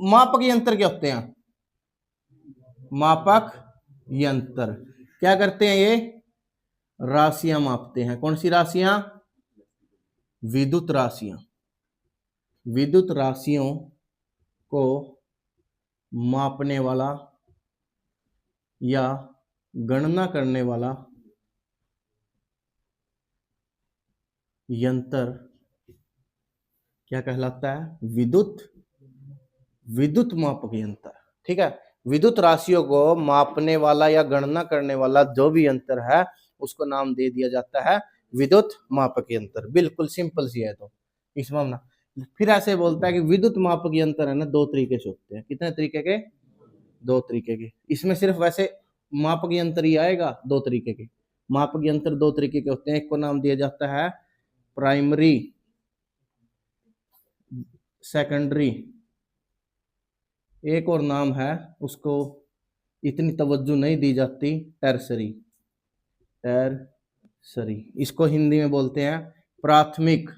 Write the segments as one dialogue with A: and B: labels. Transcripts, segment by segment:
A: मापक यंत्र क्या होते हैं? मापक यंत्र क्या करते हैं? ये राशियां मापते हैं। कौन सी राशियां? विद्युत राशियां। विद्युत राशियों को मापने वाला या गणना करने वाला यंत्र क्या कहलाता है? विद्युत मापक यंत्र। ठीक है, विद्युत राशियों को मापने वाला या गणना करने वाला जो भी यंत्र है उसको नाम दे दिया जाता है विद्युत मापक यंत्र। बिल्कुल सिंपल सी है। तो इसमें ना फिर ऐसे बोलता है कि विद्युत मापक यंत्र है ना, दो तरीके से होते हैं। कितने तरीके के? दो तरीके के। इसमें सिर्फ वैसे मापक यंत्र ही आएगा, दो तरीके के। मापक यंत्र दो तरीके के होते हैं। एक को नाम दिया जाता है प्राइमरी, सेकेंडरी। एक और नाम है, उसको इतनी तवज्जो नहीं दी जाती, टर्सरी। टर्सरी इसको हिंदी में बोलते हैं प्राथमिक।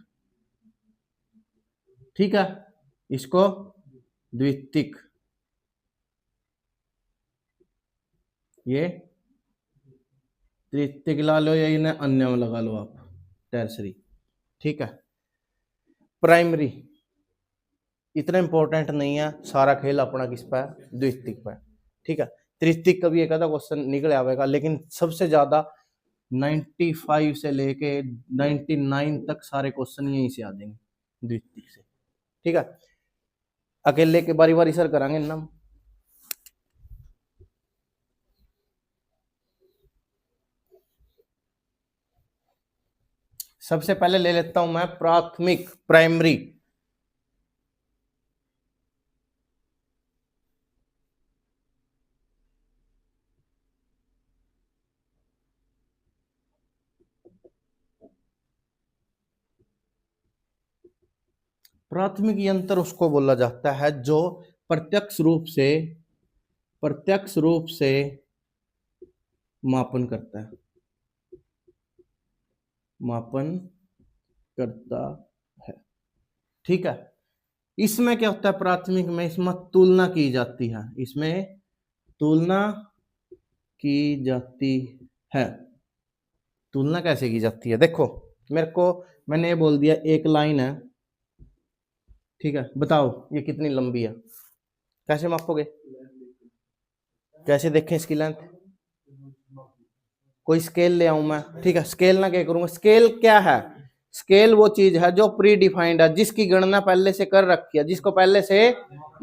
A: ठीक है, इसको द्वितीयक। ये तृतीयक ला लो या इन्हें अन्य में लगा लो आप, टर्सरी। ठीक है, प्राइमरी इतना इंपॉर्टेंट नहीं है, सारा खेल अपना किस पर है? द्वितीयक पर। ठीक है, तृतीयक का भी एक आधा क्वेश्चन निकल आएगा, लेकिन सबसे ज्यादा 95 से लेके 99 तक सारे क्वेश्चन यहीं से आ जाएंगे द्वितीयक से। ठीक है, अकेले के बारी बारी सर करांगे ना। सबसे पहले ले लेता हूं मैं प्राथमिक, प्राइमरी। प्राथमिक यंत्र उसको बोला जाता है जो प्रत्यक्ष रूप से मापन करता है, मापन करता है। ठीक है, इसमें क्या होता है? प्राथमिक में इसमें तुलना की जाती है, इसमें तुलना की जाती है। तुलना कैसे की जाती है? देखो, मेरे को मैंने ये बोल दिया एक लाइन है। ठीक है, बताओ ये कितनी लंबी है? कैसे मापोगे? कैसे देखें इसकी लेंथ? कोई स्केल ले आऊं मैं? ठीक है, स्केल ना क्या करूंगा? स्केल क्या है? स्केल वो चीज है जो प्री डिफाइंड है, जिसकी गणना पहले से कर रखी है, जिसको पहले से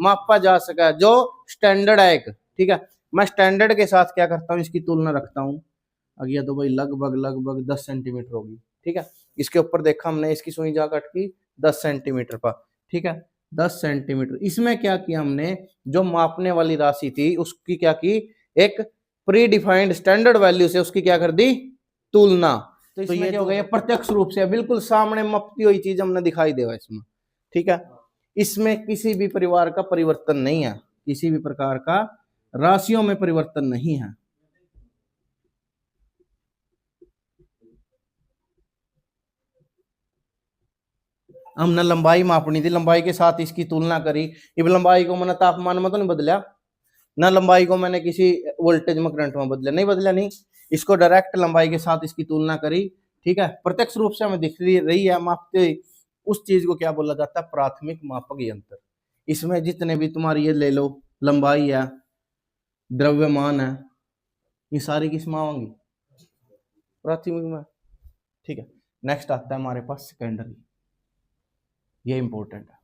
A: मापा जा सका है, जो स्टैंडर्ड है एक। ठीक है, मैं स्टैंडर्ड के साथ क्या करता हूँ? इसकी तुलना रखता हूँ। अगला तो भाई लगभग 10 सेंटीमीटर होगी। ठीक है, इसके ऊपर देखा हमने, इसकी सुई जा कट की 10 सेंटीमीटर पर। ठीक है, 10 सेंटीमीटर। इसमें क्या किया हमने? जो मापने वाली राशि थी उसकी क्या की? एक प्री डिफाइंड स्टैंडर्ड वैल्यू से उसकी क्या कर दी? तुलना। तो ये क्या हो गया? प्रत्यक्ष रूप से बिल्कुल सामने मापती हुई चीज हमने दिखाई देगा इसमें। ठीक है, इसमें किसी भी परिवार का परिवर्तन नहीं है, किसी भी प्रकार का राशियों में परिवर्तन नहीं है। हमने लंबाई मापनी थी, लंबाई के साथ इसकी तुलना करी। अब लंबाई को मैंने तापमान में तो नहीं बदला ना, लंबाई को मैंने किसी वोल्टेज में, करंट में बदला नहीं, नहीं। इसको डायरेक्ट लंबाई के साथ इसकी तुलना करी। ठीक है, प्रत्यक्ष रूप से हमें दिख रही है मापते हुई, उस चीज को क्या बोला जाता है? प्राथमिक मापक यंत्र। इसमें जितने भी तुम्हारी ये ले लो, लंबाई है, द्रव्यमान है, ये सारी किसमें आएंगी? प्राथमिक में। ठीक है, नेक्स्ट आता है हमारे पास सेकेंडरी। ये इंपॉर्टेंट है।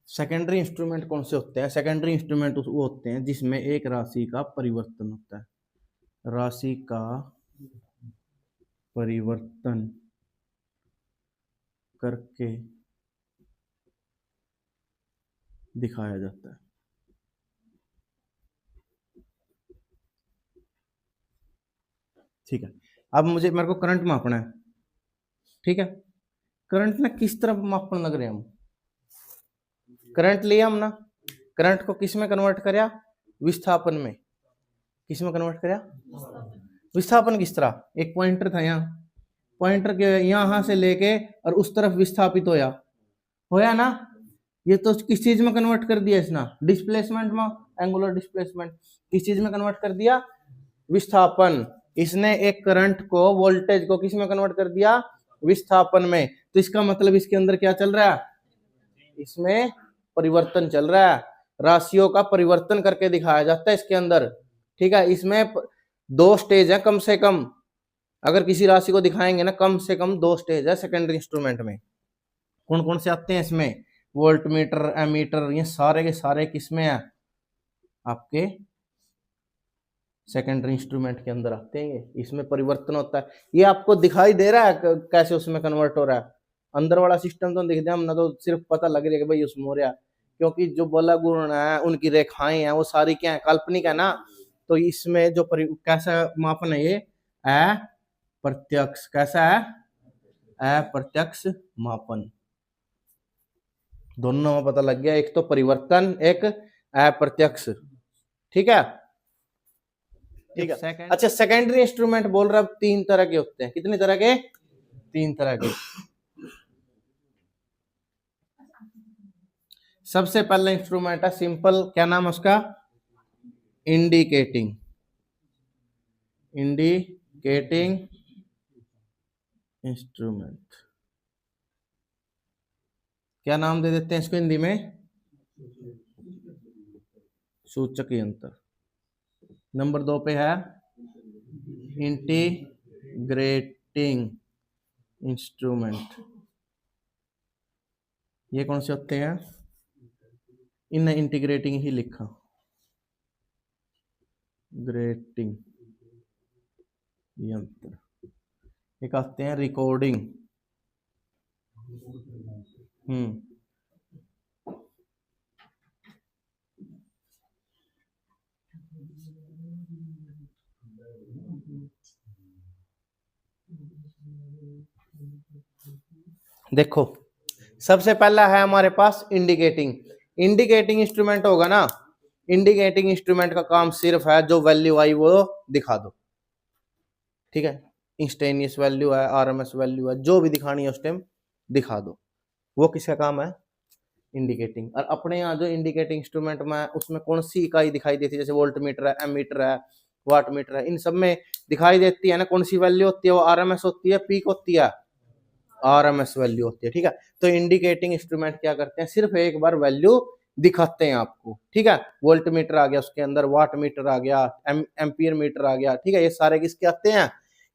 A: सेकेंडरी इंस्ट्रूमेंट कौन से होते हैं? सेकेंडरी इंस्ट्रूमेंट वो होते हैं जिसमें एक राशि का परिवर्तन होता है। राशि का परिवर्तन करके दिखाया जाता है। ठीक है, अब मेरे को करंट मापना है। ठीक है। करंट ना किस तरफ मापन लग रहे हम, करंट लिया हम ना, करंट को किस में कन्वर्ट करया, विस्थापन में। किस में कन्वर्ट करया, विस्थापन। किस तरह, एक पॉइंटर था यहाँ, पॉइंटर के यहां से लेके और उस तरफ विस्थापित होया ना, ये तो किस चीज में कन्वर्ट कर दिया इसने, डिस्प्लेसमेंट में, एंगुलर डिस्प्लेसमेंट। किस चीज में कन्वर्ट कर दिया, विस्थापन। इसने एक करंट को, वोल्टेज को किस में कन्वर्ट कर दिया, विस्थापन में। तो इसका मतलब इसके अंदर क्या चल रहा है, इसमें परिवर्तन चल रहा है, राशियों का परिवर्तन करके दिखाया जाता है इसके अंदर। ठीक है, इसमें 2 स्टेज है कम से कम, अगर किसी राशि को दिखाएंगे ना, कम से कम 2 स्टेज है सेकेंडरी इंस्ट्रूमेंट में। कौन कौन से आते हैं इसमें, वोल्ट मीटर, एमीटर, ये सारे के सारे किसमें है, आपके सेकेंडरी इंस्ट्रूमेंट के अंदर आते हैं। इसमें परिवर्तन होता है, ये आपको दिखाई दे रहा है कैसे उसमें कन्वर्ट हो रहा है। अंदर वाला सिस्टम तो दिख हम ना, तो सिर्फ पता लग रहा है कि भाई उसमें हो रहा है, क्योंकि जो बल गुण है, उनकी रेखाएं हैं, वो सारी क्या है, काल्पनिक है ना। तो इसमें जो कैसा मापन है, ये अप्रत्यक्ष, कैसा है, अप्रत्यक्ष मापन। दोनों में पता लग गया, एक तो परिवर्तन, एक अप्रत्यक्ष। ठीक है, ठीक है। अच्छा, सेकेंडरी इंस्ट्रूमेंट बोल रहा है 3 तरह के होते हैं। कितने तरह के, 3 तरह के। सबसे पहला इंस्ट्रूमेंट है सिंपल, क्या नाम है उसका, इंडिकेटिंग, इंडिकेटिंग इंस्ट्रूमेंट। क्या नाम दे देते हैं इसको हिंदी में, सूचक यंत्र। नंबर 2 पे है इंटीग्रेटिंग इंस्ट्रूमेंट। ये कौन से होते हैं, इन इंटीग्रेटिंग ही लिखा, ग्रेटिंग यंत्र। एक आते हैं रिकॉर्डिंग, देखो सबसे पहला है हमारे पास इंडिकेटिंग। इंडिकेटिंग इंस्ट्रूमेंट होगा ना, इंडिकेटिंग इंस्ट्रूमेंट का काम सिर्फ है जो वैल्यू आई वो दिखा दो। ठीक है, इंस्टेनियस वैल्यू है, आरएमएस वैल्यू है, जो भी दिखानी है उस टाइम दिखा दो। वो किसका काम है, इंडिकेटिंग। और अपने यहाँ जो इंडिकेटिंग इंस्ट्रूमेंट में, उसमें कौन सी इकाई दिखाई देती है, जैसे वोल्ट मीटर है, एमीटर है, वाट मीटर है, इन सब में दिखाई देती है ना कौन सी वैल्यू होती है, वो आरएमएस होती है, पीक होती है, आरएमएस वैल्यू होती है। ठीक है, तो इंडिकेटिंग इंस्ट्रूमेंट क्या करते हैं, सिर्फ एक बार वैल्यू दिखाते हैं आपको। ठीक है, वोल्ट मीटर आ गया, उसके अंदर वाट मीटर आ गया, एम्पियर मीटर आ गया। ठीक है, ये सारे किसके आते हैं,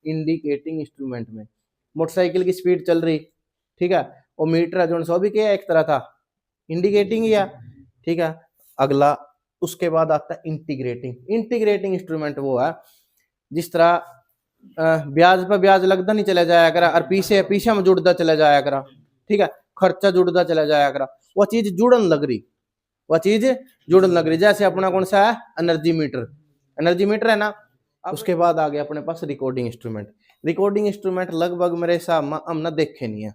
A: इंडिकेटिंग इंस्ट्रूमेंट में। मोटरसाइकिल की स्पीड चल रही, ठीक है, और मीटर जो 100 भी क्या एक तरह था, इंडिकेटिंग या। ठीक है, अगला उसके बाद आता है इंटीग्रेटिंग। इंटीग्रेटिंग इंस्ट्रूमेंट वो है जिस तरह ब्याज पर ब्याज लगता नहीं चला जाया करा, और पीछे पीछे में जुड़ता चला जाया करा। ठीक है, खर्चा जुड़ता चला जाया करा, वो चीज जुड़न लग रही, वह चीज जुड़न लग रही। जैसे अपना कौन सा है, एनर्जी मीटर, एनर्जी मीटर है ना। उसके बाद आ गया अपने पास रिकॉर्डिंग इंस्ट्रूमेंट। रिकॉर्डिंग इंस्ट्रूमेंट लगभग मेरे हिसाब में हम ना देखे नहीं है।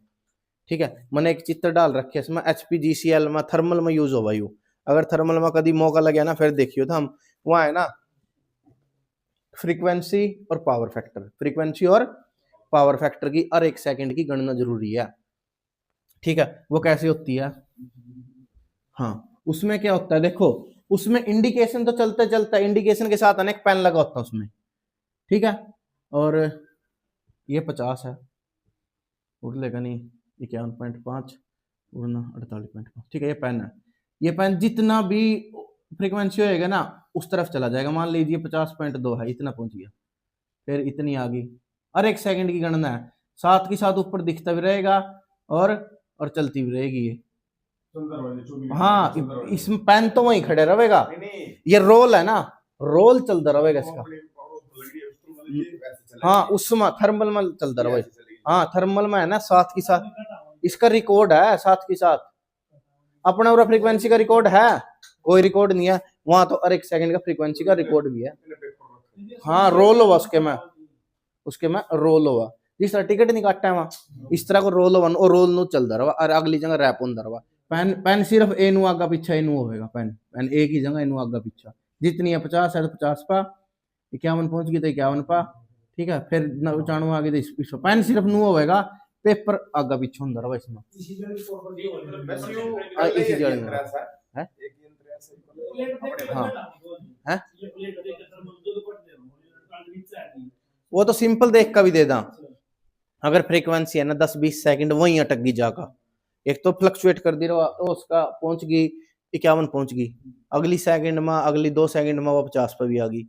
A: ठीक है, मैंने एक चित्र डाल रखे इसमें, HPGCL में, थर्मल में यूज होगा यू। अगर थर्मल में कभी मौका लगे ना, फिर देखियो था हम, वहां है ना फ्रीक्वेंसी और पावर फैक्टर, फ्रीक्वेंसी और पावर फैक्टर की हर 1 सेकंड की गणना जरूरी है। ठीक है, वो कैसे होती है, हाँ उसमें क्या होता है, देखो उसमें इंडिकेशन तो चलता चलता है, इंडिकेशन के साथ अनेक पेन लगा होता है उसमें। ठीक है, और ये 50 है, उड़ लेगा नहीं, 51.5 उड़ना 48.5। ठीक है, ये पेन है, ये पेन जितना भी फ्रीक्वेंसी होएगा ना उस तरफ चला जाएगा। मान लीजिए 50.2 है, इतना पहुंच गया, फिर इतनी आ गई, हर 1 सेकंड की गणना है, साथ के साथ ऊपर दिखता भी रहेगा और चलती भी रहेगी ये। हाँ, इसमें पेन तो वहीं खड़े रहेगा, ये रोल है ना, रोल चलता रहेगा इसका। हाँ, उसमें थर्मल में चलता रहेगा। हाँ, थर्मल में है ना, साथ के साथ इसका रिकॉर्ड है, साथ के साथ अपना पूरा फ्रीक्वेंसी का रिकॉर्ड है, कोई रिकॉर्ड नहीं है वहां, तो हर 1 सेकंड का फ्रीक्वेंसी का रिकॉर्ड भी है। हाँ, रोल हुआ उसके में रोल हुआ। जिस तरह टिकट नहीं काटा है वहां, इस तरह को रोल वन और रोल नु चलता रहा और अगली जगह रैप होता रहा। पेन पेन सिर्फ ए नु आगा पीछा इनू होगा, पेन पेन ए की जगह इनू आगा पीछा, जितनी है 50 है तो 50 पा, 51 पहुंच गई तो 51 पा, ठीक है। फिर 95 आ गई तो पेन सिर्फ नु होगा, पेपर आगा पीछा होता रहा इसमें। इसी जगह है हाँ है, वो तो सिंपल देख का भी दे दा। अगर फ्रीक्वेंसी है ना 10-20 सेकंड वहीं अटक गई जाकर, एक तो फ्लक्चुएट कर दी रहा तो उसका पहुंच गई 51 पहुंच गई, अगली सेकंड में अगली 2 सेकंड में वो 50 पे भी आ गई,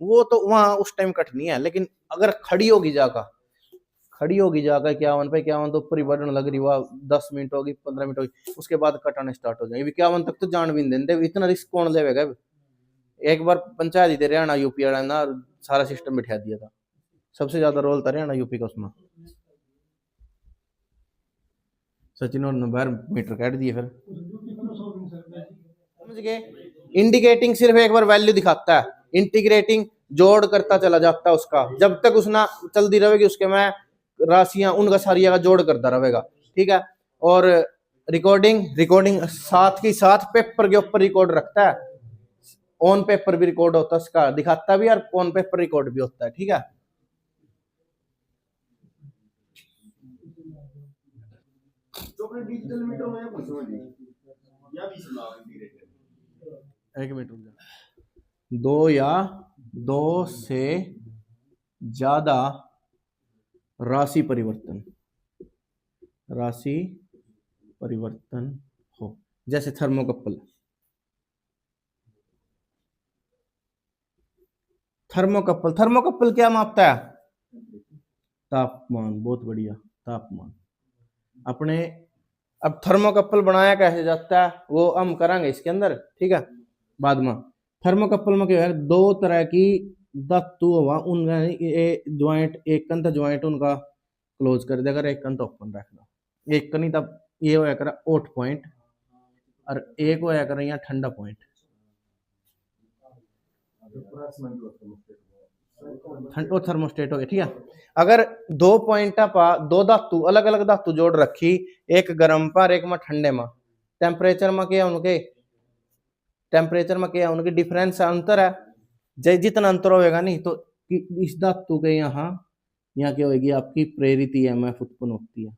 A: वो तो वहां उस टाइम कट नहीं है। लेकिन अगर खड़ी होगी जाकर, खड़ी होगी जाकर 51 पे 51 तो ऊपर ही बढ़ने लग रही, वह 10 मिनट होगी 15 मिनट होगी, उसके बाद कटाने स्टार्ट हो जाएंगे। 51 तक तो जान भी नहीं देंगे, इतना रिस्क कौन लेगा। एक बार पंचायत ही हरियाणा यूपी वाला ना सारा सिस्टम बिठा दिया था, सबसे ज्यादा रोल था हरियाणा यूपी का उसमें। सचिन और बाहर मीटर काट दिए फिर, समझ गए। इंडिकेटिंग सिर्फ एक बार वैल्यू दिखाता है, इंटीग्रेटिंग जोड़ करता चला जाता है उसका, जब तक उसना चलती रहेगी उसके में राशियां उनका सारिया का जोड़ करता रहेगा, ठीक है। और रिकॉर्डिंग रिकॉर्डिंग साथ ही साथ पेपर के ऊपर रिकॉर्ड रखता है, ऑन पेपर भी रिकॉर्ड होता है उसका, दिखाता भी और ऑन पेपर रिकॉर्ड भी होता है, ठीक है। डिजिटल मीटर में कुछ या भी सुना एक मिनट रुक जा। 2 या 2 से ज्यादा राशि परिवर्तन हो, जैसे थर्मोकपल। थर्मोकपल क्या मापता है? तापमान। बहुत बढ़िया, तापमान। अपने अब थर्मोकपल बनाया कैसे जाता है वो हम करेंगे इसके अंदर, ठीक है, बाद में। थर्मोकपल में क्या है, 2 तरह की धातु हवा उनका ज्वाइंट, एक कन तो ज्वाइंट उनका क्लोज कर देगा, एक कन तो ओपन रखना, एक कनी तब ये होया कर हॉट पॉइंट और एक होया कर यहाँ ठंडा पॉइंट। थर्मोस्टेट हो गया, ठीक है। अगर 2 पॉइंट पा 2 धातु अलग अलग धातु जोड़ रखी, एक गर्म पर एक में ठंडे में, टेम्परेचर में क्या उनके, टेम्परेचर में क्या उनकी डिफरेंस अंतर है, जितना अंतर होगा नहीं तो इस धातु के यहाँ क्या होगी आपकी प्रेरित ईएमएफ उत्पन्न होती है,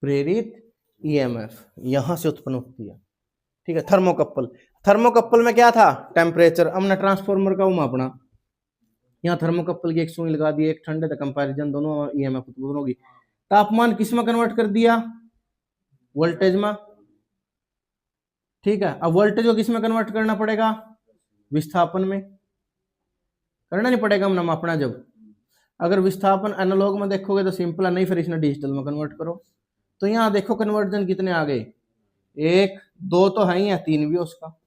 A: प्रेरित ईएमएफ यहां से उत्पन्न होती है, ठीक है। थर्मोकपल में क्या था, टेम्परेचर। हमने ट्रांसफार्मर का मापना, यहाँ थर्मोकपल की एक सुई लगा दी, एक ठंडे तक कंपैरिजन, दोनों ईएमएफ उत्पन्न होगी। तापमान किस में कन्वर्ट कर दिया, वोल्टेज में, ठीक है। अब वोल्टेज को किस में कन्वर्ट करना पड़ेगा, विस्थापन में करना नहीं पड़ेगा हमने मापना जब। अगर विस्थापन एनालॉग में देखोगे तो सिंपल है, नहीं फिर इसने डिजिटल में कन्वर्ट करो। तो यहाँ देखो कन्वर्जन कितने आ गए, 1 2 तो है ही है, 3 भी उसका।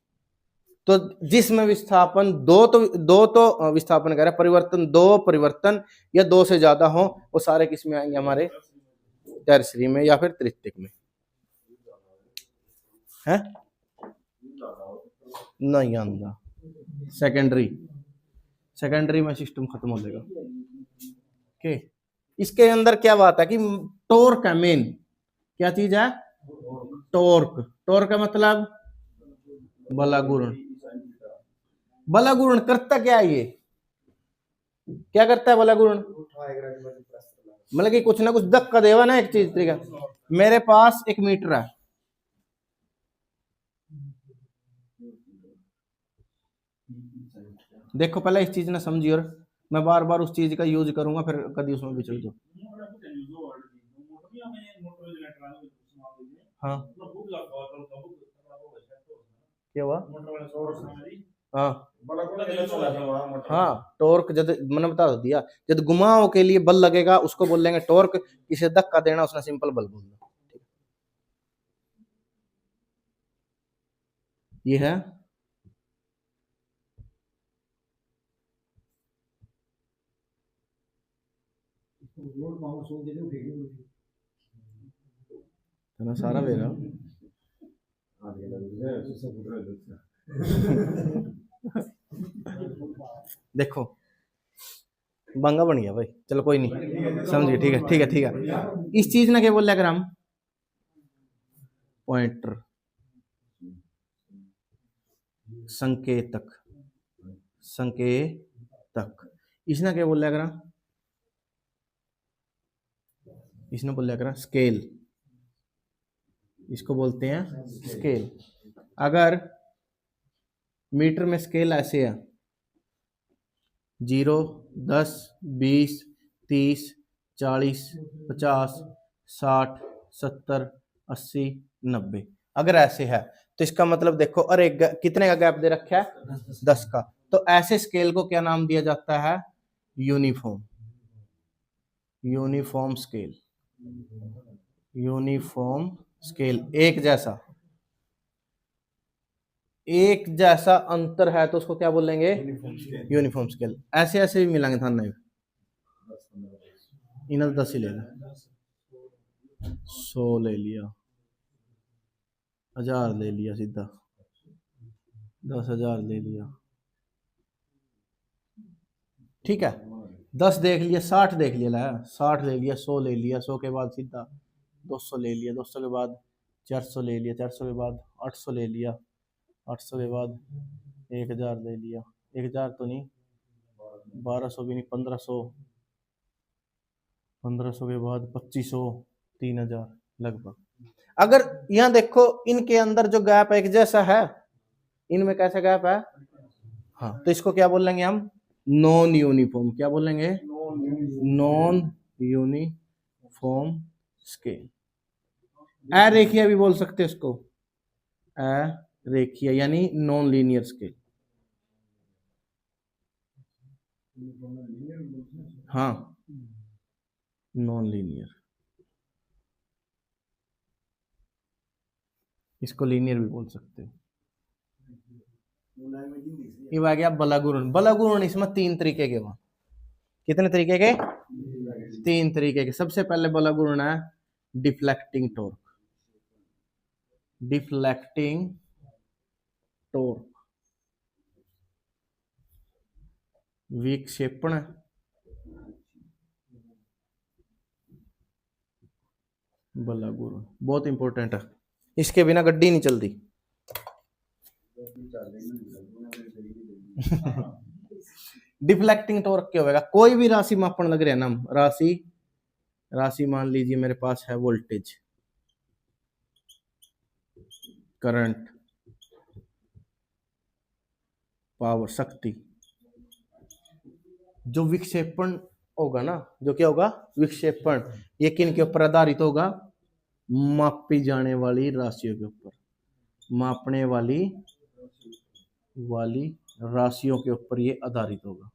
A: तो जिसमें विस्थापन दो तो विस्थापन कह रहे परिवर्तन, 2 परिवर्तन या 2 से ज्यादा हो, वो सारे किस में आएंगे, हमारे टर्सरी में या फिर तृतीयक में है, नहीं आंदा। सेकेंडरी में सिस्टम खत्म हो जाएगा, ओके। इसके अंदर क्या बात है कि टॉर्क है मेन, क्या चीज है, टॉर्क का मतलब बलागुरण। बलागुरण करता क्या है, ये क्या करता है बलागुरण, मतलब कि कुछ ना कुछ धक्का देवा ना एक चीज तरीका। मेरे पास 1 मीटर है, देखो पहले इस चीज ने समझी, और मैं बार बार उस चीज का यूज करूंगा, फिर कभी उसमें भी चल जाओ। हाँ क्या हुआ, हाँ हाँ टॉर्क जब मैंने बता दिया, जब घुमाव के लिए बल लगेगा उसको बोलेंगे टॉर्क, किसे धक्का देना उसने सिंपल बल बोल दिया। ये है सारा वेगा देखो बंगा बन गया भाई, चलो कोई नहीं, समझिए, ठीक है ठीक है ठीक है। इस चीज ना क्या बोल रहे अगर हम पॉइंटर, संकेतक, संकेतक, इसने क्या बोल रहे अगर हम, इसने बोल रहे अगर स्केल, इसको बोलते हैं स्केल। अगर मीटर में स्केल ऐसे है 0, 10, 20, 30, 40, 50, 60, 70, 80, 90, अगर ऐसे है तो इसका मतलब देखो, अरे कितने का गैप दे रखा है 10 का, तो ऐसे स्केल को क्या नाम दिया जाता है, uniform, uniform scale, uniform scale, एक जैसा, एक जैसा अंतर है तो उसको क्या बोलेंगे, यूनिफॉर्म स्केल। ऐसे ऐसे भी मिलेंगे थाने, इन्हें 10 ही ले लिया, 100 ले लिया, 1000 ले लिया, सीधा 10,000 ले लिया, ठीक है, 10 देख लिया, 60 देख लिया, 60 ले लिया, 100 ले लिया, 100 के बाद सीधा 200 ले लिया, 200 के बाद 400 ले लिया, 400 के बाद 800 ले लिया, 800 के बाद 1000 ले लिया, 1000 तो नहीं, 1200 भी नहीं, 1500, 1500 के बाद 2500, 3000 लगभग। अगर यहां देखो इनके अंदर जो गैप एक जैसा है, इनमें कैसा गैप है, हाँ, तो इसको क्या बोलेंगे हम, नॉन यूनिफॉर्म, क्या बोलेंगे, नॉन यूनिफॉर्म स्केल। अरेखीय भी बोल सकते हैं इसको, अरेखीय यानी नॉन लीनियर स्केल, हाँ, नॉन लीनियर, इसको लीनियर भी बोल सकते हो। ये आ गया बलागुरण। बलागुरण इसमें 3 तरीके के, वहां कितने तरीके के, 3 तरीके के। सबसे पहले बलागुरण है डिफ्लेक्टिंग टॉर्क, डिफ्लेक्टिंग टॉर्क, विक्षेपण बलागुरण, बहुत इंपॉर्टेंट है, इसके बिना गड्डी नहीं चलती। डिफ्लेक्टिंग टॉर्क क्या होगा, कोई भी राशि मापन लग रहे हैं ना हम, राशि मान लीजिए मेरे पास है वोल्टेज, करंट, पावर, शक्ति, जो विक्षेपण होगा ना, जो क्या होगा विक्षेपण, ये किन के ऊपर आधारित होगा, मापी जाने वाली राशियों के ऊपर, मापने वाली राशियों के ऊपर ये आधारित होगा।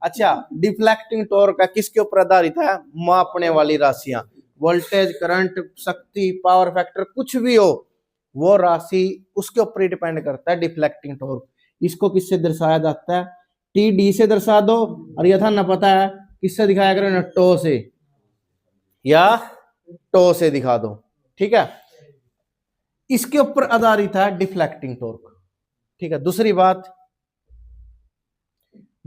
A: अच्छा, डिफ्लेक्टिंग टॉर्क किसके ऊपर आधारित है, मापने वाली राशियां, वोल्टेज, करंट, शक्ति, पावर फैक्टर, कुछ भी हो वो राशि उसके ऊपर ही डिपेंड करता है डिफ्लेक्टिंग टॉर्क। इसको किससे दर्शाया जाता है, टी डी से दर्शा दो, और यथा न पता है किससे दिखाया करो ना, टो से या टो से दिखा दो, ठीक है, इसके ऊपर आधारित है डिफ्लेक्टिंग टॉर्क, ठीक है। दूसरी बात,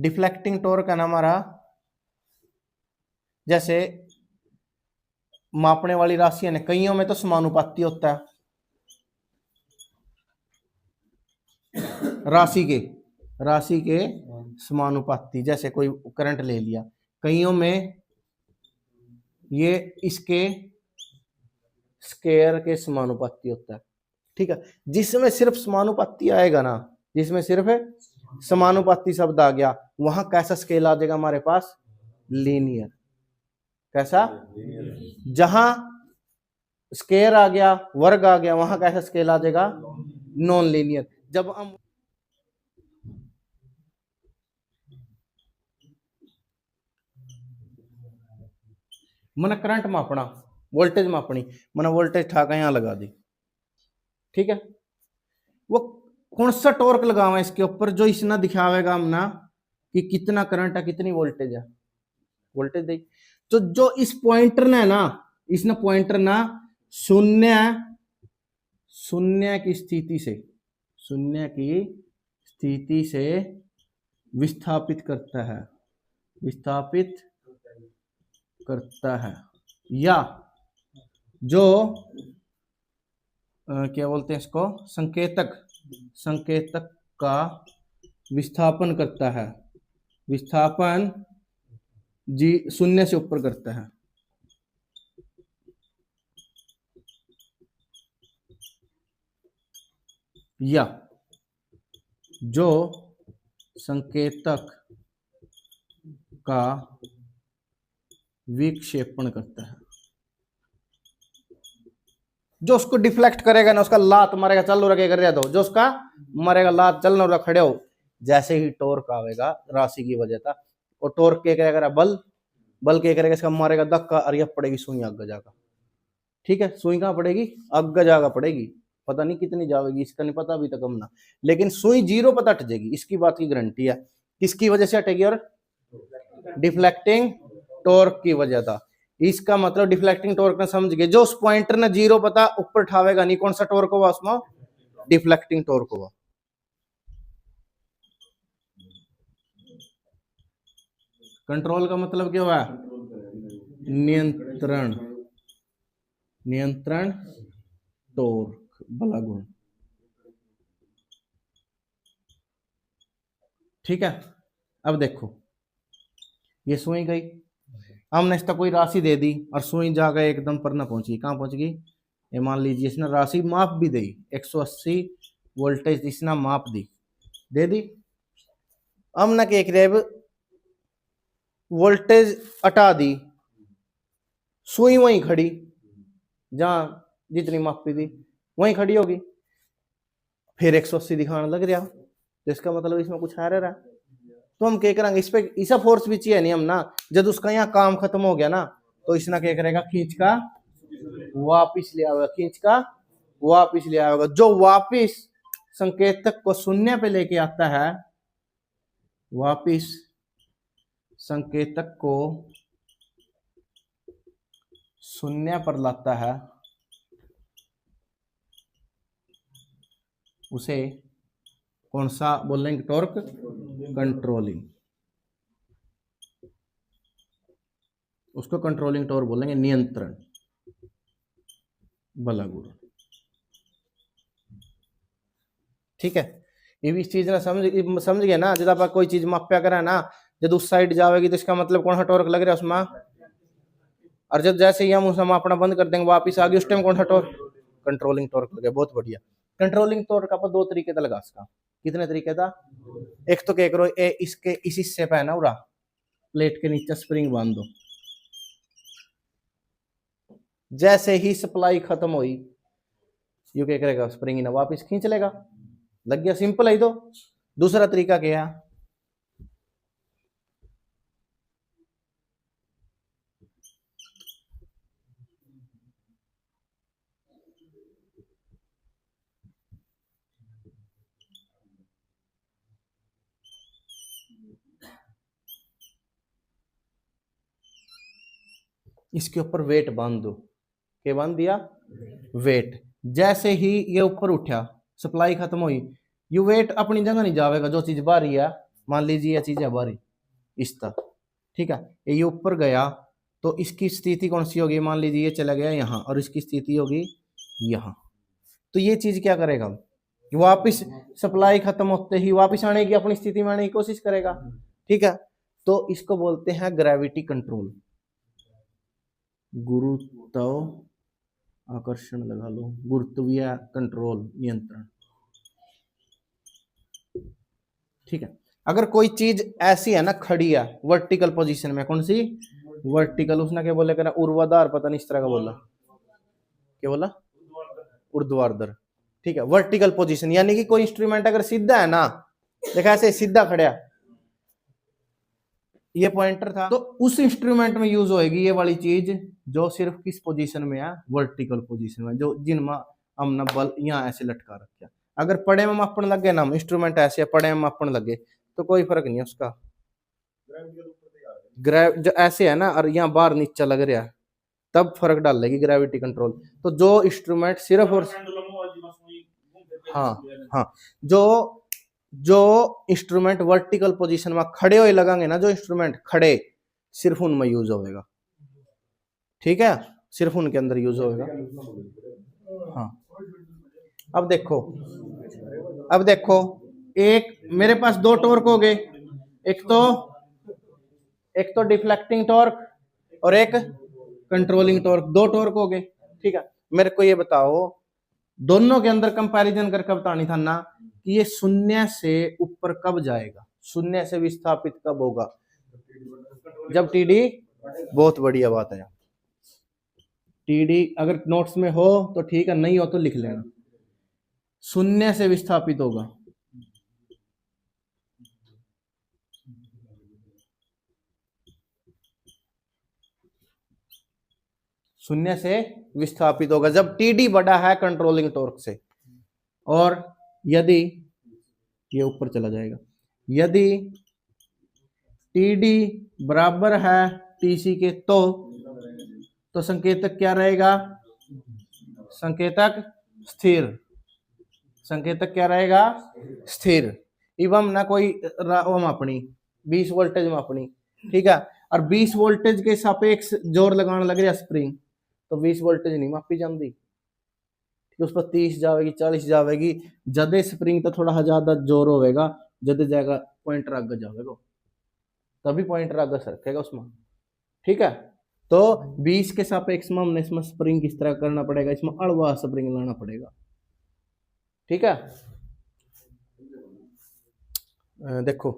A: डिफ्लेक्टिंग टॉर्क है ना हमारा, जैसे मापने वाली राशियां ने, कईयों में तो समानुपाती होता है राशि के समानुपाती, जैसे कोई करंट ले लिया, कईयों में ये इसके स्केयर के समानुपाती होता है, ठीक है। जिसमें सिर्फ समानुपाती आएगा ना, जिसमें सिर्फ समानुपाती शब्द आ गया, वहां कैसा स्केल आ जाएगा हमारे पास, लीनियर। कैसा, जहां स्केयर आ गया, वर्ग आ गया, वहां कैसा स्केल आ जाएगा, नॉन लीनियर। जब हम मन करंट मापना, वोल्टेज मापनी, मन वोल्टेज ठाका यहां लगा दी, ठीक है, वो कौन सा टॉर्क लगावा इसके ऊपर, जो इसना दिखावेगा हम ना कि कितना करंट है, कितनी वोल्टेज है, वोल्टेज दे। तो जो इस पॉइंटर ने ना, इसने पॉइंटर ना शून्य की स्थिति से, शून्य की स्थिति से विस्थापित करता है, विस्थापित करता है, या जो क्या बोलते हैं इसको, संकेतक का विस्थापन करता है, विस्थापन जी 0 से ऊपर करता है। या जो संकेतक का विक्षेपण करता है, जो उसको डिफ्लेक्ट करेगा ना, उसका लात मारेगा, चल रहा कर रहा, जो उसका मारेगा लात, चल रहा खड़े हो, जैसे ही टॉर्क आवेगा राशि की वजह था, और टॉर्क के करेगा बल के करेगा, इसका मारेगा धक्का, और यह पड़ेगी सुई आगे जाकर। ठीक है, सुई कहाँ पड़ेगी, आगे जाकर पड़ेगी, पता नहीं कितनी जाएगी, इसका नहीं पता अभी तक हम ना, लेकिन सुई 0 पर अटजेगी, इसकी बात की गारंटी है। किसकी वजह से अटेगी, और डिफ्लेक्टिंग टॉर्क की वजह था। इसका मतलब डिफ्लेक्टिंग टॉर्क ना समझ गए, जो उस पॉइंटर ने 0 पता ऊपर उठावेगा नहीं, कौन सा टॉर्क होगा उसमें, डिफ्लेक्टिंग टॉर्क होगा। कंट्रोल का मतलब क्या हुआ, नियंत्रण, नियंत्रण टॉर्क बला गुण। ठीक है, अब देखो ये सुई गई, हमने इसका कोई राशि दे दी, और सुई जाकर एकदम पर ना पहुंची, कहां पहुंच गई, ये मान लीजिए इसने राशि माप भी दी, 180 वोल्टेज इसने माप दी, दे दी, हमने क्या करे, वोल्टेज हटा दी, सुई वहीं खड़ी, जहां जितनी मापी थी वहीं खड़ी होगी, फिर 180 दिखाने लग रहा, तो इसका मतलब इसमें कुछ आ रहा है, तो हम क्या करेंगे, इस पे ऐसा फोर्स भी चाहिए नहीं हम ना, जब उसका यहाँ काम खत्म हो गया ना, तो इसने क्या करेगा, खींच का वापिस ले आएगा, खींच का वापिस ले आएगा, जो वापिस संकेतक को 0 पे लेके आता है, वापिस संकेतक को 0 पर लाता है, उसे कौन सा बोलेंगे, टॉर्क कंट्रोलिंग, उसको कंट्रोलिंग टॉर्क बोलेंगे, नियंत्रण बला गुण। ठीक है, ये भी इस चीज ना समझ गया ना, जब आप कोई चीज माप्या करा ना, जब उस साइड जाएगी तो इसका मतलब कौन सा टॉर्क लग रहा है उसमें, और जब जैसे ही हम उस मापना बंद कर देंगे वापिस आ गई, उस टाइम कौन सा टॉर्क, कंट्रोलिंग टॉर्क लग गया। बहुत बढ़िया। कंट्रोलिंग टॉर्क आप 2 तरीके का लगा इसका, कितने तरीके था, एक तो क्या करो, इसके इस हिस्से पे है ना उरा प्लेट के नीचे स्प्रिंग बांध दो, जैसे ही सप्लाई खत्म हुई यू क्या करेगा, स्प्रिंग ना वापिस खींच लेगा, लग गया, सिंपल है। तो दूसरा तरीका क्या है, इसके ऊपर वेट बांध दो, क्या बांध दिया, वेट, जैसे ही ये ऊपर उठा सप्लाई खत्म हुई, यू वेट अपनी जगह नहीं जाएगा, जो चीज बाहरी है, मान लीजिए ये चीज है बाहरी इस तक, ठीक है, ये ऊपर गया तो इसकी स्थिति कौन सी होगी, मान लीजिए ये चला गया यहाँ और इसकी स्थिति होगी यहाँ, तो ये चीज क्या करेगा, वापिस सप्लाई खत्म होते ही वापिस आने की, अपनी स्थिति में आने की कोशिश करेगा। ठीक है, तो इसको बोलते हैं ग्रेविटी कंट्रोल, गुरुत्व आकर्षण लगा लो, गुरुत्वीय कंट्रोल, नियंत्रण। ठीक है, अगर कोई चीज ऐसी है ना, खड़ी है वर्टिकल पोजीशन में, कौन सी वर्टिकल, उसने क्या बोले करा, ऊर्ध्वाधर, पता नहीं इस तरह का बोला, क्या बोला, ऊर्ध्वाधर। ठीक है, वर्टिकल पोजीशन, यानी कि कोई इंस्ट्रूमेंट अगर सीधा है ना, देखा ऐसे सीधा खड़ा, ये पॉइंटर था, तो उस इंस्ट्रूमेंट में यूज होएगी ये वाली चीज, जो सिर्फ किस पोजीशन में है, वर्टिकल पोजीशन में, जो जिनमें हमने बल यहाँ ऐसे लटका रखा। अगर पड़े में मापन लग गए ना, इंस्ट्रूमेंट ऐसे पड़े में मापन लगे तो कोई फर्क नहीं है उसका, जो ऐसे है ना और यहाँ बाहर नीचे लग रहा है, तब फर्क डालेगी ग्रेविटी कंट्रोल। तो जो इंस्ट्रूमेंट सिर्फ और हाँ हाँ, जो जो इंस्ट्रूमेंट वर्टिकल पोजीशन में खड़े हुए लगाएंगे ना, जो इंस्ट्रूमेंट खड़े, सिर्फ उनमें यूज होगा। ठीक है, सिर्फ उनके अंदर यूज होगा। हाँ, अब देखो एक मेरे पास दो टॉर्क हो गए, एक तो डिफ्लेक्टिंग टॉर्क और एक कंट्रोलिंग टॉर्क, दो टॉर्क हो गए। ठीक है, मेरे को ये बताओ, दोनों के अंदर कंपैरिजन करके बतानी था ना कि ये शून्य से ऊपर कब जाएगा, शून्य से विस्थापित कब होगा, जब टीडी, बहुत बढ़िया बात है। टीडी अगर नोट्स में हो तो ठीक है, नहीं हो तो लिख लेना। शून्य से विस्थापित होगा, शून्य से विस्थापित होगा जब टीडी बड़ा है कंट्रोलिंग टॉर्क से। और यदि ये ऊपर चला जाएगा, यदि टीडी बराबर है टीसी के तो संकेतक क्या रहेगा, संकेतक स्थिर, संकेतक क्या रहेगा, स्थिर। एवं ना कोई अपनी 20 वोल्टेज में अपनी, ठीक है, और 20 वोल्टेज के सापेक्ष जोर लगाने लग रहा स्प्रिंग, तो 20 वोल्टेज नहीं मापी जाती, उस पर 30 जाएगी, 40 जाएगी, जदे स्प्रिंग तो थोड़ा ज्यादा जोर होगा, जदे जाएगा पॉइंटर आगे जाएगा, तभी पॉइंटर आगे सरकेगा उसमें। ठीक है, तो 20 के सापेक्ष में हमने इसमें स्प्रिंग किस तरह करना पड़ेगा, इसमें अड़वा स्प्रिंग लाना पड़ेगा। ठीक है, देखो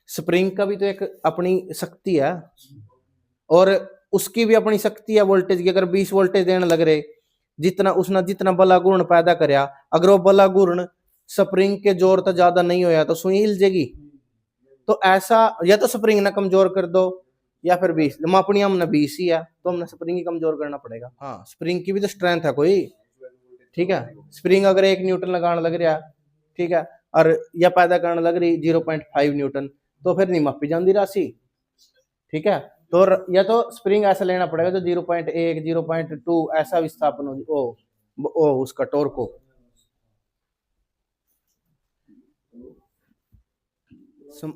A: स्प्रिंग का भी तो एक अपनी शक्ति है और उसकी भी अपनी शक्ति है वोल्टेज की। अगर 20 वोल्टेज देने लग रहे, जितना उसने जितना बला गुण पैदा करया, अगर वो बला गुण स्प्रिंग के जोर तो ज्यादा नहीं होया तो सुई हिल जाएगी। तो ऐसा या तो स्प्रिंग ना कमजोर कर दो या फिर 20, मापनी हमने 20 ही है तो हमने स्प्रिंग ही कमजोर करना पड़ेगा। हाँ, स्प्रिंग की भी तो स्ट्रेंथ है कोई। ठीक है, स्प्रिंग अगर 1 न्यूटन लगाने लग रहा, ठीक है, और या पैदा करने लग रही 0.5 न्यूटन, तो फिर नहीं मापी जाती राशि। ठीक है, तो या तो स्प्रिंग ऐसा लेना पड़ेगा तो 0.1 0.2 ऐसा विस्थापन हो उसका टॉर्क को।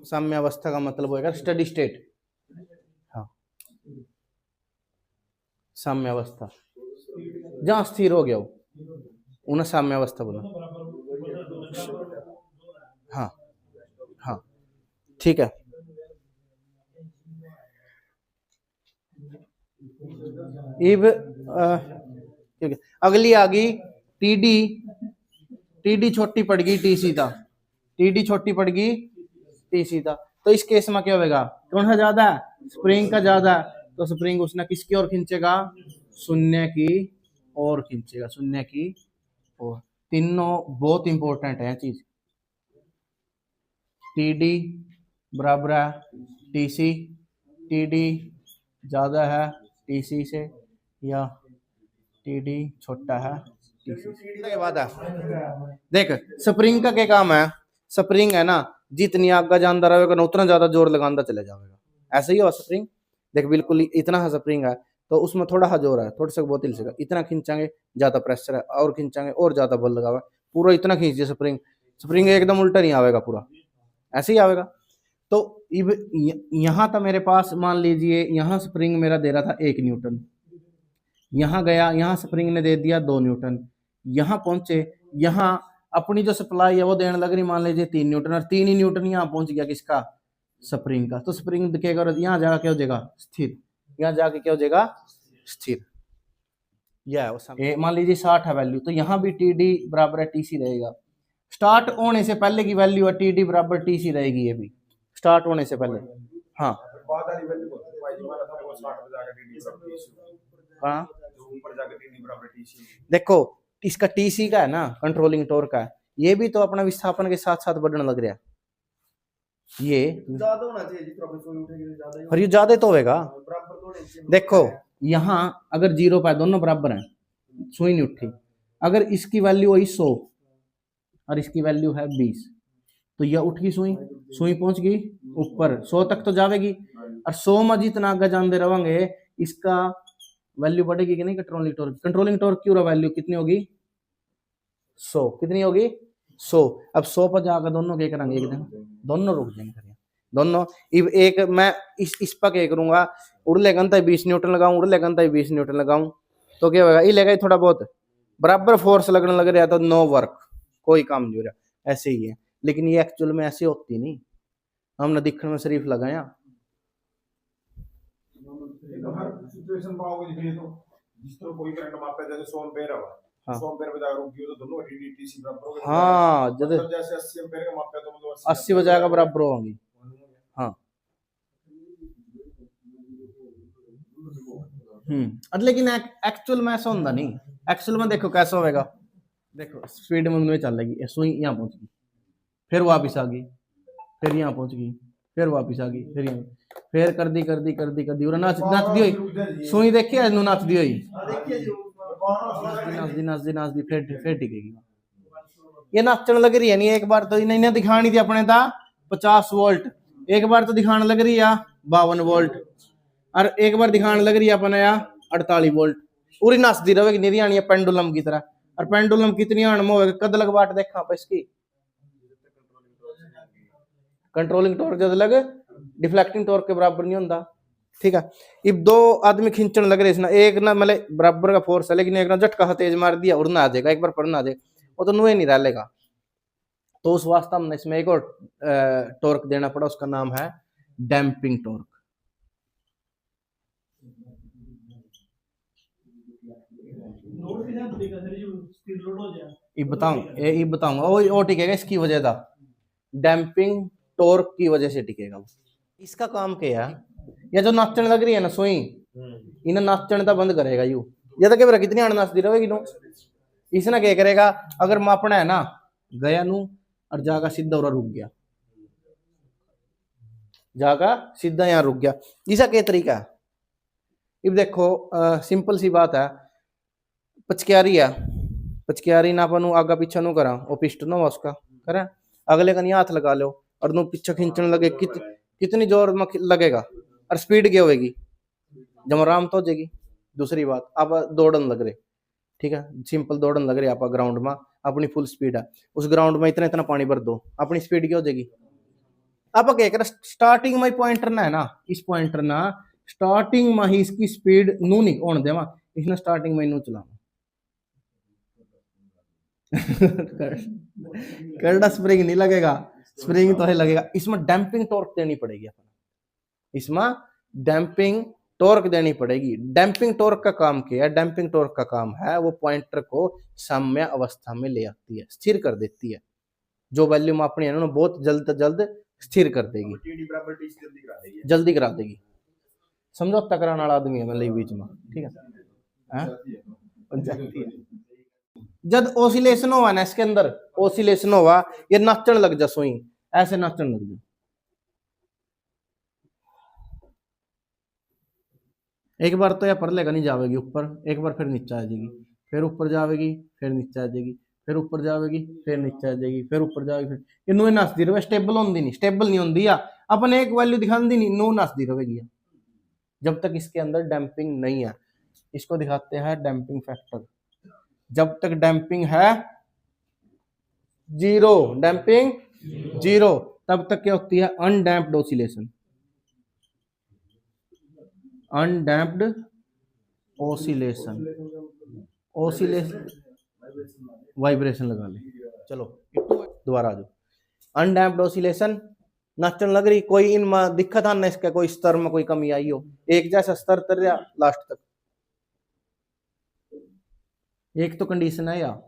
A: साम्यावस्था का मतलब होगा स्टडी स्टेट। हाँ, साम्यावस्था जहां स्थिर हो गया हो उन्हें साम्यावस्था बोला। हाँ हाँ, ठीक है। इब ठीक है, अगली आ गई टीडी। टीडी छोटी पड़ गई टीसी था, टीडी छोटी पड़ गई टीसी था, तो इस केस में क्या होगा, कौन सा ज्यादा है, स्प्रिंग का ज्यादा है, तो स्प्रिंग उसने किसकी ओर खींचेगा, शून्य की ओर खींचेगा, शून्य की ओर। तीनों बहुत इंपॉर्टेंट है चीज। टीडी बराबर है टीसी, टीडी ज्यादा है टीसी से या टीडी छोटा है टीसी से। के बाद है देख स्प्रिंग का क्या काम है, स्प्रिंग है ना, जितनी आगे जानता रहेगा ना उतना ज्यादा जोर लगाता चले जाएगा। ऐसा ही हो स्प्रिंग, देख बिल्कुल इतना है स्प्रिंग है तो उसमें थोड़ा जोर है, थोड़ा सा बहुत हिल सकेगा, इतना खींचांगे ज्यादा प्रेशर है, और खींचांगे और ज्यादा बल लगावा, पूरा इतना खींचिए स्प्रिंग, स्प्रिंग एकदम उल्टा नहीं आवेगा, पूरा ऐसे ही आवेगा। तो यहाँ था मेरे पास, मान लीजिए यहाँ स्प्रिंग मेरा दे रहा था 1 न्यूटन, यहाँ गया, यहाँ स्प्रिंग ने दे दिया 2 न्यूटन, यहाँ पहुंचे, यहाँ अपनी जो सप्लाई है वो देने लग रही मान लीजिए 3 न्यूटन, और 3 ही न्यूटन यहाँ पहुंच गया किसका, स्प्रिंग का, तो स्प्रिंग दिखेगा यहाँ जाकर क्या हो जाएगा, स्थिर, यहाँ जाके क्या हो जाएगा, स्थिर। यह मान लीजिए 60 है वैल्यू, तो यहाँ भी टीडी बराबर है टीसी रहेगा। स्टार्ट होने से पहले की वैल्यू है टीडी बराबर टीसी रहेगी, ये भी स्टार्ट होने से पहले। हाँ हाँ, देखो इसका टीसी का है ना, कंट्रोलिंग टॉर्क का है, ये भी तो अपना विस्थापन के साथ साथ बढ़ने लग रहा है, ये ज्यादा होना चाहिए, और ये ज्यादा तो होगा। देखो यहाँ अगर 0 पे दोनों बराबर हैं, सुई नहीं उठी, अगर इसकी वैल्यू हुई 100 और इसकी वैल्यू है 20, तो यह उठ गई सुई, सुई पहुंच गई ऊपर, 100 तक तो जाएगी, और 100 में जितना आगे जानते रहेंगे इसका वैल्यू बढ़ेगी कि नहीं, कंट्रोलिंग टॉर्क। कंट्रोलिंग टॉर्क की वैल्यू कितनी होगी, 100, कितनी होगी 100। अब 100 पर जाकर दोनों क्या करेंगे, एक दिन दोनों रुक जाएंगे फिर दोनों। एक मैं इस पर क्या करूंगा, उड़ले गन 20 न्यूटन लगाऊं, उड़ले गन 20 न्यूटन लगाऊं, तो क्या होगा, ये लगा थोड़ा बहुत बराबर फोर्स लगने लग रहा है, तो नो वर्क, कोई काम नहीं हो रहा, ऐसे ही है। लेकिन ये एक्चुअल में ऐसे होती नहीं, हमने दिखने में शरीफ लगाया।
B: हर सिचुएशन पाओगे देखिए, तो जिस तरह कोई करंट मापे, जैसे 100 एम्पीयर है,
A: हाँ
B: 100 एम्पीयर पे जाकर रुकी हो, तो दोनों डीसी बराबर हो गए।
A: हाँ,
B: मतलब जैसे 80 एम्पीयर का मापे, तो मतलब
A: 80 बजा का बराबर होंगी। हाँ लेकिन एक्चुअल में ऐसा होता नहीं। एक्चुअल में देखो कैसा होगा, देखो स्पीड में चलेगी, सुई यहाँ पहुंच गई, फिर वापिस आ गई, फिर यहाँ पहुंच गई, फिर वापिस आ गई, फिर यहाँ, फिर कर दी कर दी कर दी कर दी, नच नच दी हुई सुई देखी है, नच दी हुई, नच दी नच दी नच दी, फिर टिकेगी। ये नाचन लग रही है नहीं, एक बार तो इन्हें दिखानी थी अपने था 50 वोल्ट, एक बार तो दिखाने लग रही है 52 वोल्ट, और एक बार दिखाने लग रही है अपने यहाँ 48 वोल्ट। पूरी नाचती रहेगी, नहीं आनी है पेंडुलम की तरह। और पेंडुलम कितनी आनम होगी, कद लग बाट देखा आप इसकी, कंट्रोलिंग टॉर्क जब लग डिफ्लेक्टिंग टॉर्क के बराबर नहीं होता। ठीक है, अब दो आदमी खींचने लग रहे इसना, एक ना मतलब बराबर का फोर्स है, लेकिन एक ना झटका तेज मार दिया, उड़ना आ जाएगा, एक बार पड़ना आ जाएगा, वो तो नुए नहीं रह लेगा। तो उस वास्ते हमने इसमें एक और टॉर्क देना पड़ा, उसका नाम है डैम्पिंग टॉर्क। बताऊंगा वो टिकेगा इसकी वजह था, डैम्पिंग टॉर्क की वजह से टिकेगा वो। इसका काम क्या है, या जो नाचने लग रही है ना सुई, इन्हें नाचने तो बंद करेगा यू, या तो क्या कितनी आड़ नाचती रहेगी नो, इसने क्या करेगा, अगर मापना है ना गया नू और जागा सीधा और रुक गया, जागा सीधा यहाँ रुक गया, इसका क्या तरीका है। अब देखो सिंपल सी बात है, पचक्यारी है, पचक्यारी ना अपन आगा पीछा नु करा, वो पिस्टन हो उसका करें, अगले का नहीं हाथ लगा लो और नु पीछे खींचने लगे, कितनी जोर में लगेगा और स्पीड क्या होगी, जमराम तो हो जाएगी। दूसरी बात, आप दौड़न लग रहे, ठीक है, सिंपल दौड़न लग रहे आप ग्राउंड में, अपनी फुल स्पीड है, उस ग्राउंड में इतना इतना पानी भर दो, अपनी स्पीड क्या हो जाएगी। आप क्या कर, स्टार्टिंग में पॉइंटर ना है ना, इस पॉइंटर ना स्टार्टिंग में ही इसकी स्पीड नू नहीं होने देवा, इसने स्टार्टिंग में नू चला करना, स्प्रिंग नहीं लगेगा, स्प्रिंग तो है लगेगा, इसमें डैम्पिंग टॉर्क देनी पड़ेगी अपन, इसमें डैम्पिंग टॉर्क देनी पड़ेगी। डैम्पिंग टॉर्क का काम क्या है, डैम्पिंग टॉर्क का काम है वो पॉइंटर को साम्य अवस्था में ले आती है, स्थिर कर देती है, जो वैल्यू मापनी है ना बहुत जल्द जल्द स्थिर कर देगी, जल्दी करा देगी। समझौता कराने वाला आदमी है मतलब बीच में, ठीक है। जब ओसिलेशन हुआ ना इसके अंदर, ओसिलेशन हुआ, ये नाचन लग जा सुई, ऐसे नाचन लग जा, एक बार तो या पर लेगा नहीं जाएगी ऊपर, एक बार फिर नीचे आ जाएगी, फिर ऊपर जाएगी, फिर नीचे आ जाएगी, फिर ऊपर जाएगी, फिर नीचे आ जाएगी, फिर ऊपर जाएगी, फिर ये नु नाचती रहे, स्टेबल होती नहीं, स्टेबल नहीं होती, या अपन एक वैल्यू दिखाती नहीं, नु नाचती रहेगी जब तक इसके अंदर डैम्पिंग नहीं है। इसको दिखाते हैं डैम्पिंग फैक्टर, जब तक डैम्पिंग है जीरो, डैम्पिंग जीरो, तब तक क्या होती है undamped oscillation, undamped oscillation, oscillation vibration लगा ले, चलो दोबारा आ जाओ, अनडैम्प्ड ओसिलेशन नाचन लग रही, कोई इनमें दिक्कत आना इसका, कोई स्तर में कोई कमी आई हो, एक जैसा स्तर तर रहा लास्ट तक, एक तो कंडीशन है, या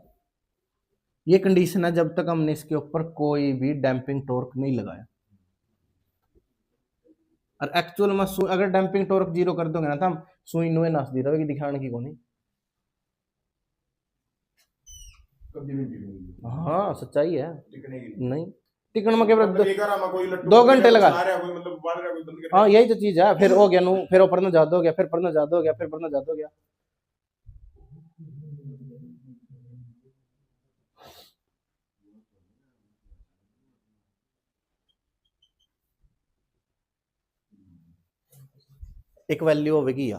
A: ये कंडीशन है जब तक हमने इसके ऊपर कोई भी डैम्पिंग टॉर्क नहीं लगाया। और एक्चुअल में अगर डैम्पिंग टॉर्क जीरो कर दोगे ना तो हम सुई नुए नाच दी रहेगी, दिखाने की कोनी। हाँ सच्चाई है, नहीं टिकन में केवल 2 घंटे लगा, हाँ यही तो चीज है, फिर हो गया नू, फिर पढ़ना ज्यादा हो गया, फिर पढ़ना ज्यादा हो गया, फिर पढ़ना ज्यादा हो गया। एक वैल्यू होगी, या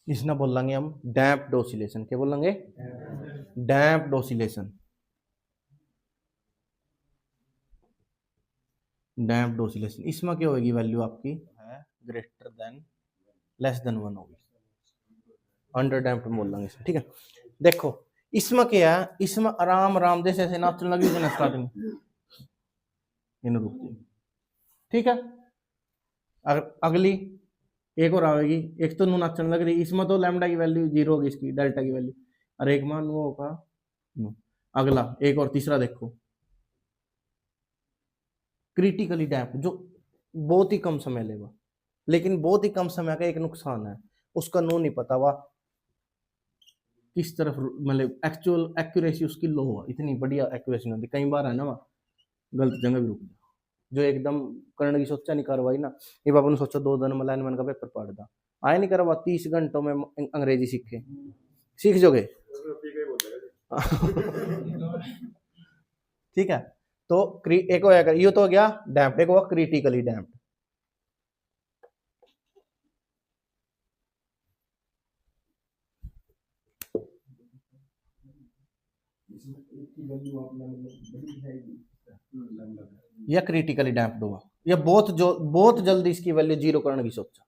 A: इसना बोलेंगे हम डैम्प्ड ऑसिलेशन। क्या बोलेंगे? Damped oscillation. डैम्प्ड ऑसिलेशन इसमें क्या होगी? वैल्यू आपकी है ग्रेटर देन लेस देन 1 होगी। अंडर डैम्प्ड बोलेंगे इसमें, ठीक है। देखो इसमें क्या है, इसमें आराम आराम जैसे ऐसे नाचने लगी ना स्टार्टिंग इन रुकती, ठीक है। अगली एक और आएगी, एक तो नू नाचने लग रही, इसमें तो लैम्डा की वैल्यू 0 होगी, इसकी डेल्टा की वैल्यू, और एक मान वो होगा नो। अगला एक और तीसरा देखो, क्रिटिकली डैम्प जो बहुत ही कम समय लेगा, लेकिन बहुत ही कम समय का एक नुकसान है, उसका नो नहीं पता हुआ किस तरफ, मतलब एक्चुअल एक्यूरेसी उसकी लो हुआ, इतनी बढ़िया एक्यूरेसी नहीं होती कई बार है ना, वहाँ गलत जगह भी रुक जा, जो एकदम करने की सोचा नहीं कार्रवाई ना, ये बाबा ने सोचा 2 दिन में लाइनमैन का पेपर पढ़ दा, आए नहीं करवा 30 घंटों में अंग्रेजी सीखे, सीख जोगे ठीक है। तो एक होगा ये तो हो गया डैम्प्ड, एक होगा क्रिटिकली डैम्प्ड। या क्रिटिकली डैम्प्ड हुआ, या बहुत जल्दी इसकी वैल्यू 0 करने की सोचा,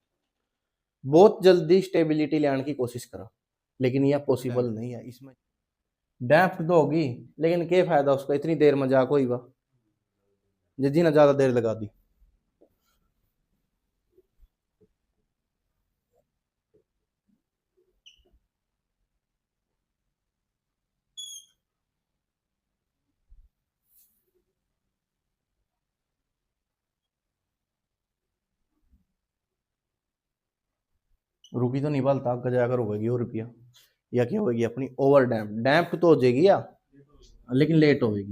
A: बहुत जल्दी स्टेबिलिटी लाने की कोशिश करा, लेकिन यह पॉसिबल नहीं है। इसमें डैम्प्ड तो होगी, लेकिन क्या फायदा उसका, इतनी देर में जा कोई बा जिद्दी ना ज्यादा देर लगा दी। रुकी तो नहीं पालता आगे जाकर होगी और रुपया, या क्या होगी अपनी ओवर डैम्प, डैम्प तो हो जाएगी या लेकिन लेट होगी।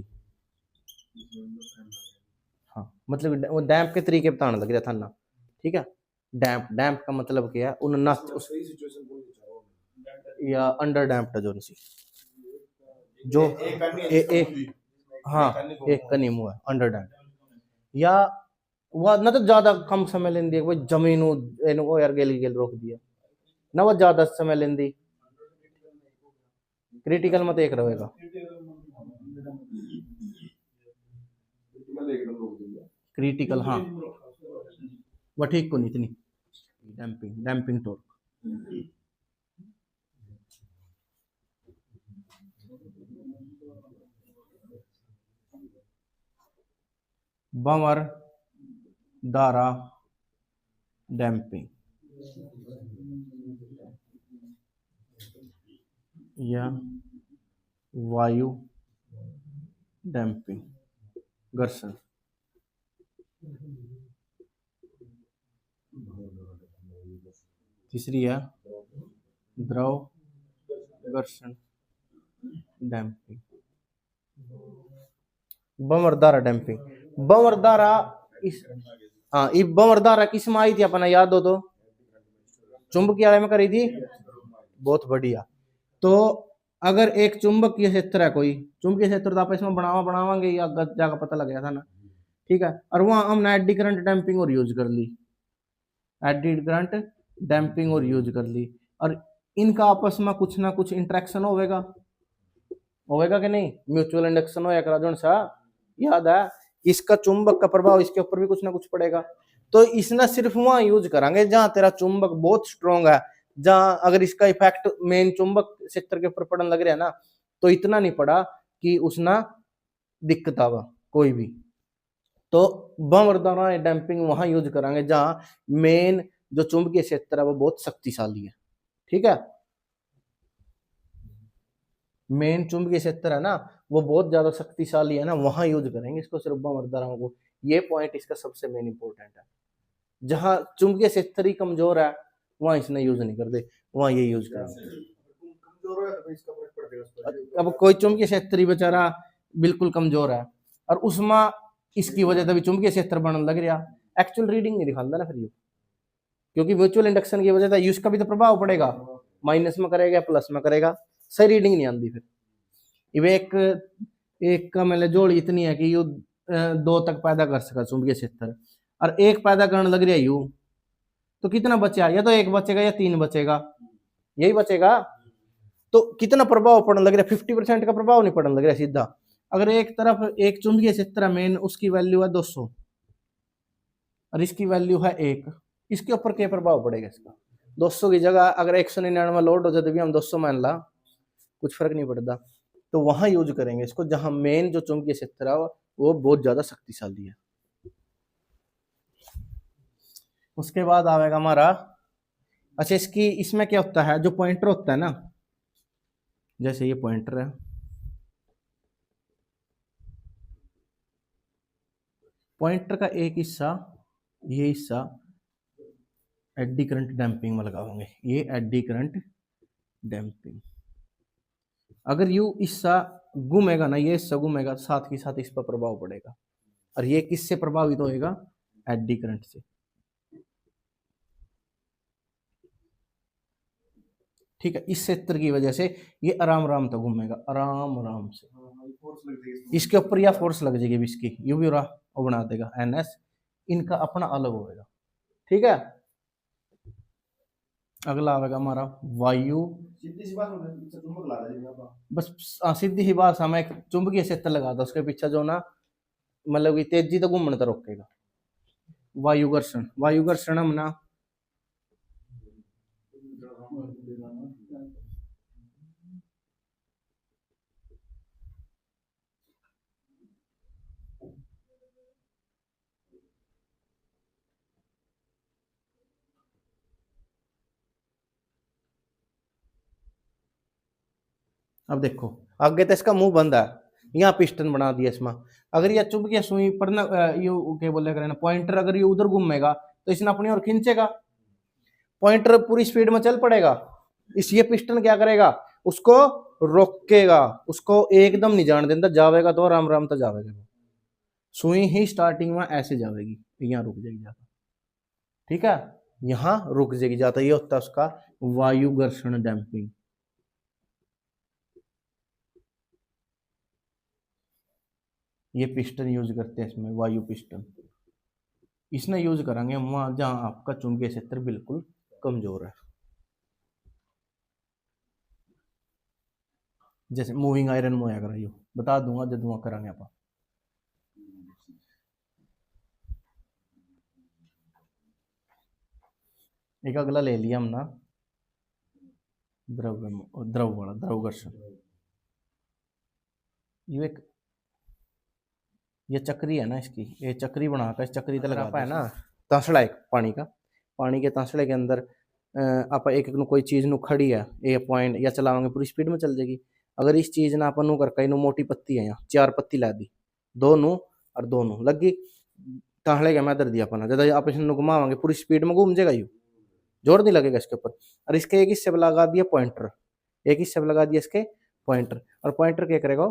A: हाँ मतलब वो डैम्प के तरीके बताने लग रहा था ना, ठीक है। डैम्प डैम्प का मतलब क्या है, उन नच या अंडर डैम्प है जो सी जो हाँ एक का नहीं मुँह है अंडर डैम्प, या वह ना तो ज्यादा कम समय लेंदी है, कोई जमीन इनको यार गेल रोक दिया ना, वो ज्यादा समय लेंदी, क्रिटिकल मत एक रहेगा, क्रिटिकल हाँ वह ठीक को नहीं इतनी damping damping torque. Bummer Dara damping या वायु डैम्पिंग घर्षण। तीसरी है द्रव घर्षण डैम्पिंग। बमरदारा डैम्पिंग, बमरदारा इस हाँ ये बमरदारा किस में आई थी अपना याद हो तो, चुंबकीय आलय में करी थी, बहुत बढ़िया। तो अगर एक चुंबकीय क्षेत्र है, कोई चुंबकीय क्षेत्र तो आप इसमें बनावांगे या जाकर पता लग गया था ना, ठीक है। और वहां हमने एडी करंट डैम्पिंग और यूज कर ली, एडी करंट डैम्पिंग और यूज कर ली, और इनका आपस में कुछ ना कुछ इंटरेक्शन होगा कि नहीं, म्यूचुअल इंडक्शन होया करा जो सा याद है, इसका चुंबक का प्रभाव इसके ऊपर भी कुछ ना कुछ पड़ेगा। तो इसने सिर्फ वहां यूज करांगे जहां तेरा चुंबक बहुत स्ट्रॉन्ग है, जहां अगर इसका इफेक्ट मेन चुंबक क्षेत्र के ऊपर पड़ने लग रहा है ना, तो इतना नहीं पड़ा कि उसना दिक्कत आवा कोई भी। तो बमरदाना डैम्पिंग वहां यूज करांगे जहां मेन जो चुंबकीय क्षेत्र है वो बहुत शक्तिशाली है, ठीक है। मेन चुंबकीय क्षेत्र है ना वो बहुत ज्यादा शक्तिशाली है ना, वहां यूज करेंगे इसको सिर्फ बमरदाराओं को, ये पॉइंट इसका सबसे मेन इंपॉर्टेंट है। जहां चुंबकीय क्षेत्र ही कमजोर है वहां इसने यूज नहीं कर दे, वहां ये यूज करेंगे। अब कोई चुंबकीय क्षेत्र ही बेचारा बिल्कुल कमजोर है और उसमें इसकी वजह से भी चुंबकीय क्षेत्र बनने लग रहा, एक्चुअल रीडिंग नहीं दिखाता ना फिर ये, क्योंकि म्यूचुअल इंडक्शन की वजह से उसका भी तो प्रभाव पड़ेगा, माइनस में करेगा प्लस में करेगा, सही रीडिंग नहीं आती फिर। इवे एक का मतलब जोड़ इतनी है कि यू 2 तक पैदा कर सका चुंबकीय क्षेत्र, और एक पैदा करने लग रहा है यू, तो कितना बचा, या तो 1 बचेगा या 3 बचेगा, यही बचेगा। तो कितना प्रभाव पड़ने लग रहा है? 50% का प्रभाव नहीं पड़ने लग रहा है सीधा। अगर एक तरफ एक चुंबकीय क्षेत्र है मेन, उसकी वैल्यू है 200 और इसकी वैल्यू है 1, इसके ऊपर क्या प्रभाव पड़ेगा इसका? 200 की जगह अगर 199 लोड हो जाए तो भी हम 200 मान ला, कुछ फर्क नहीं पड़ता। तो वहां यूज करेंगे इसको जहां मेन जो चुंबकीय क्षेत्र है वो बहुत ज्यादा शक्तिशाली है। उसके बाद आएगा हमारा, अच्छा इसकी इसमें क्या होता है, जो पॉइंटर होता है ना, जैसे ये पॉइंटर है, पॉइंटर का एक हिस्सा, ये हिस्सा एडी करंट डैम्पिंग में लगाओगे, ये एडी करंट डैम्पिंग। अगर यू हिस्सा घूमेगा ना, ये हिस्सा घूमेगा, साथ ही साथ इस पर प्रभाव पड़ेगा। और ये किससे प्रभावित होएगा? एडी करंट से। ठीक है, इस क्षेत्र की वजह से ये आराम आराम तक घूमेगा, आराम आराम से।
B: फोर्स लग जाएगी
A: इसके ऊपर या फोर्स लग जाएगी इसकी, यू भी वो बना देगा NS, इनका अपना अलग होगा। ठीक है, अगला आएगा हमारा वायु।
B: सीधी सी बात होगी, पीछे चुंबक ला देगा
A: बस सीधी ही बात, हमें एक चुंबकीय क्षेत्र लगा दो, उसके पीछे जो ना मतलब कि तेजी तो घूमने तो रोकेगा। वायु घर्षण, वायु घर्षण हम ना अब देखो आगे तो इसका मुंह बंद है, यहाँ पिस्टन बना दिया इसमें। अगर ये चुंबकीय सुई पर ना ये क्या बोले करें ना, पॉइंटर अगर ये उधर घूमेगा तो इसने अपनी ओर खींचेगा, पॉइंटर पूरी स्पीड में चल पड़ेगा। इस ये पिस्टन क्या करेगा? उसको रोकेगा, उसको एकदम नहीं जाने देता, जावेगा तो आराम आराम तक जावेगा। सुई ही स्टार्टिंग में ऐसे जावेगी, यहाँ रुक जाएगी जाता। ठीक है, यहाँ रुक जाएगी जाता, ये होता है उसका वायु घर्षण डैम्पिंग। ये पिस्टन यूज करते हैं इसमें, वायु पिस्टन। इसने यूज करेंगे वहां जहां आपका चुंबकीय क्षेत्र बिल्कुल कमजोर है, जैसे मूविंग आयरन में होया करा, बता दूंगा जब वहां करांगे आप। एक अगला ले लिया हमने द्रव द्रव वाला, द्रव घर्षण। ये एक ये चक्री है ना इसकी, ये चक्री बनाकर इस चक्री तक लगा है ना, तांसड़ा एक पानी का, पानी के तांसड़े के अंदर आप एक कोई चीज नु खड़ी है, ये पॉइंट या चलाओगे पूरी स्पीड में चल जाएगी। अगर इस चीज ना अपन करके इनु मोटी पत्ती है, यहाँ 4 पत्ती ला दी, दोनों और दोनों लगी तांसड़े के मैं दर दिया अपना, ज्यादा आप इसमें घुमावांगे पूरी स्पीड में घूम जाएगा, यू जोर नहीं लगेगा इसके ऊपर। और इसके एक हिस्से पर लगा दिया पॉइंटर, एक हिस्से पर लगा दिया इसके पॉइंटर, और पॉइंटर क्या करेगा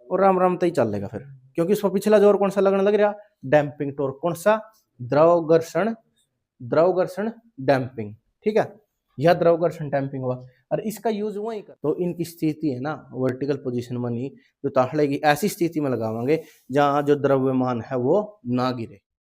A: और राम राम तक चल लेगा फिर, क्योंकि उसका पिछला जोर कौन सा लगने लग रहा? Damping torque. कौन सा? द्रव घर्षण, द्रव घर्षण डैम्पिंग। ठीक है, यह द्रव घर्षण डैम्पिंग हुआ, और इसका यूज वही कर। तो इनकी स्थिति है ना वर्टिकल पोजीशन में नहीं, जो ताहड़े की ऐसी स्थिति में लगावांगे जहां जो द्रव्यमान है वो ना गिरे।